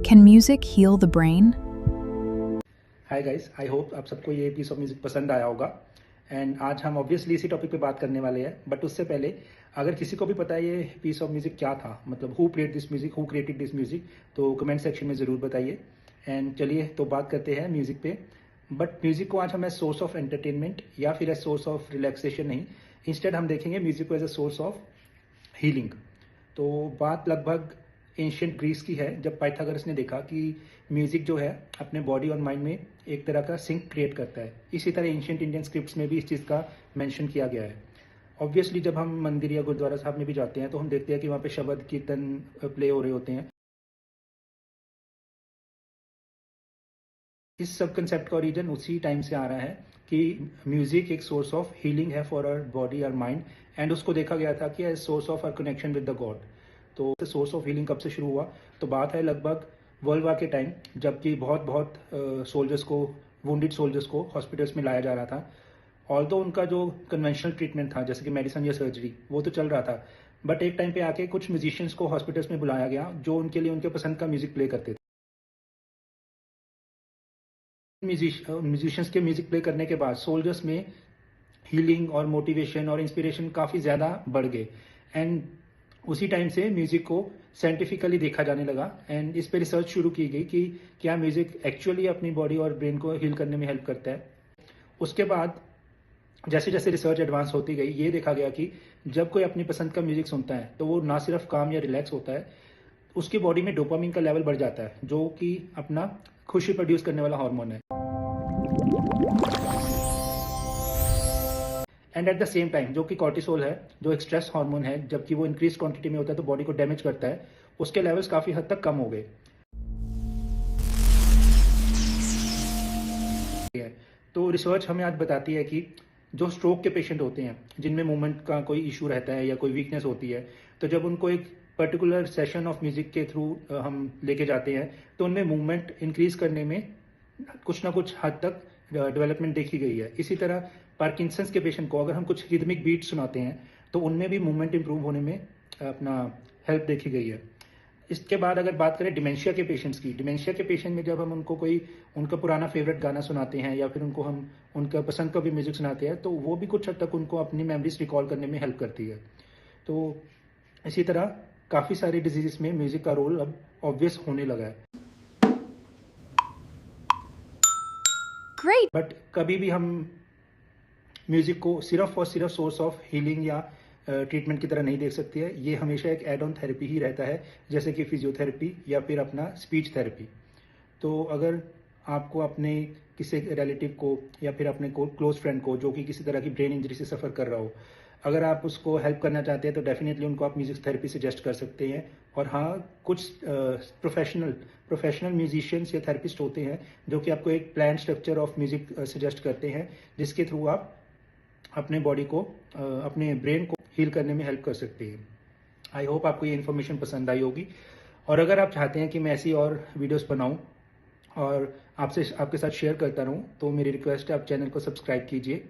Can music heal the brain? Hi guys, I hope आप सबको ये पीस ऑफ म्यूज़िक पसंद आया होगा। एंड आज हम ऑब्वियसली इसी टॉपिक पे बात करने वाले हैं, बट उससे पहले अगर किसी को भी पता है ये पीस ऑफ म्यूज़िक क्या था, मतलब who played this music, who created this music, तो कमेंट सेक्शन में ज़रूर बताइए। एंड चलिए तो बात करते हैं म्यूज़िक पे। बट म्यूज़िक को आज हम एज सोर्स ऑफ एंटरटेनमेंट या फिर एज सोर्स ऑफ रिलैक्सेशन नहीं, इंस्टेड हम देखेंगे म्यूज़िक को as a source of healing. तो बात लगभग एंशियंट ग्रीस की है, जब पाइथागोरस ने देखा कि म्यूज़िक जो है अपने बॉडी और माइंड में एक तरह का सिंक क्रिएट करता है। इसी तरह एंशियंट इंडियन स्क्रिप्ट्स में भी इस चीज़ का मेंशन किया गया है। ऑब्वियसली जब हम मंदिर या गुरुद्वारा साहब में भी जाते हैं तो हम देखते हैं कि वहाँ पे शब्द कीर्तन प्ले हो रहे होते हैं। इस सब कंसेप्ट का ओरिजिन उसी टाइम से आ रहा है कि म्यूज़िक एक सोर्स ऑफ हीलिंग है फॉर आवर बॉडी और माइंड, एंड उसको देखा गया था कि as source of our connection with the god. तो सोर्स ऑफ हीलिंग कब से शुरू हुआ? तो बात है लगभग वर्ल्ड वार के टाइम, जबकि बहुत बहुत सोल्जर्स को, वुंडेड सोल्जर्स को हॉस्पिटल्स में लाया जा रहा था। ऑल्दो उनका जो कन्वेंशनल ट्रीटमेंट था जैसे कि मेडिसिन या सर्जरी वो तो चल रहा था, बट एक टाइम पे आके कुछ म्यूजिशियंस को हॉस्पिटल्स में बुलाया गया जो उनके लिए उनके पसंद का म्यूजिक प्ले करते थे। म्यूजिशियंस के म्यूजिक प्ले करने के बाद सोल्जर्स में हीलिंग और मोटिवेशन और इंस्पिरेशन काफ़ी ज़्यादा बढ़ गए। एंड उसी टाइम से म्यूज़िक को साइंटिफिकली देखा जाने लगा, एंड इस पे रिसर्च शुरू की गई कि क्या म्यूज़िक एक्चुअली अपनी बॉडी और ब्रेन को हील करने में हेल्प करता है। उसके बाद जैसे जैसे रिसर्च एडवांस होती गई, ये देखा गया कि जब कोई अपनी पसंद का म्यूज़िक सुनता है तो वो ना सिर्फ काम या रिलैक्स होता है, उसकी बॉडी में डोपामिन का लेवल बढ़ जाता है जो कि अपना खुशी प्रोड्यूस करने वाला हार्मोन है। And at the same time जो कि कॉर्टिसोल है, जो एक स्ट्रेस हार्मोन है, जबकि वो इंक्रीज क्वांटिटी में होता है तो बॉडी को डैमेज करता है, उसके लेवल्स काफ़ी हद तक कम हो गए। तो रिसर्च हमें आज बताती है कि जो स्ट्रोक के पेशेंट होते हैं जिनमें मूवमेंट का कोई इशू रहता है या कोई वीकनेस होती है, तो जब उनको एक पर्टिकुलर सेशन ऑफ म्यूजिक के थ्रू हम लेके जाते हैं तो उनमें मूवमेंट इंक्रीज करने में कुछ ना कुछ हद तक डेवलपमेंट देखी गई है। इसी तरह पार्किंसंस के पेशेंट को अगर हम कुछ रिदमिक बीट सुनाते हैं तो उनमें भी मूवमेंट इंप्रूव होने में अपना हेल्प देखी गई है। इसके बाद अगर बात करें डिमेंशिया के पेशेंट्स की, डिमेंशिया के पेशेंट में जब हम उनको कोई उनका पुराना फेवरेट गाना सुनाते हैं या फिर उनको हम उनका पसंद का भी म्यूजिक सुनाते हैं तो वो भी कुछ हद तक उनको अपनी मेमोरीज रिकॉल करने में हेल्प करती है। तो इसी तरह काफ़ी सारे डिजीज़ में म्यूज़िक का रोल अब ऑब्वियस होने लगा है। Great! बट कभी भी हम म्यूज़िक को सिर्फ और सिर्फ सोर्स ऑफ हीलिंग या ट्रीटमेंट की तरह नहीं देख सकते हैं। ये हमेशा एक एड ऑन थेरेपी ही रहता है, जैसे कि फिजियोथेरेपी या फिर अपना स्पीच थेरेपी। तो अगर आपको अपने किसी रिलेटिव को या फिर अपने को क्लोज फ्रेंड को जो कि किसी तरह की ब्रेन इंजरी से सफ़र कर रहा हो, अगर आप उसको हेल्प करना चाहते हैं तो डेफिनेटली उनको आप म्यूज़िक थेरेपी सजेस्ट कर सकते हैं। और हाँ, कुछ प्रोफेशनल म्यूजिशियंस या थेरेपिस्ट होते हैं जो कि आपको एक plan structure of music suggest करते हैं, जिसके थ्रू आप अपने बॉडी को, अपने ब्रेन को हील करने में हेल्प कर सकते हैं। आई होप आपको ये इन्फॉर्मेशन पसंद आई होगी, और अगर आप चाहते हैं कि मैं ऐसी और वीडियोस बनाऊं और आपसे आपके साथ शेयर करता रहूं तो मेरी रिक्वेस्ट है आप चैनल को सब्सक्राइब कीजिए,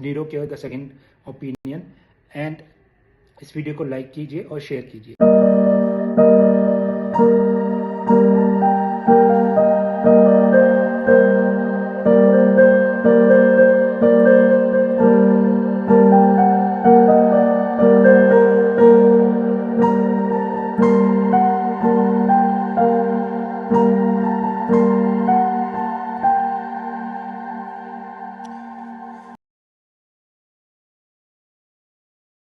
Neuro Care the second opinion, and इस वीडियो को लाइक कीजिए और शेयर कीजिए।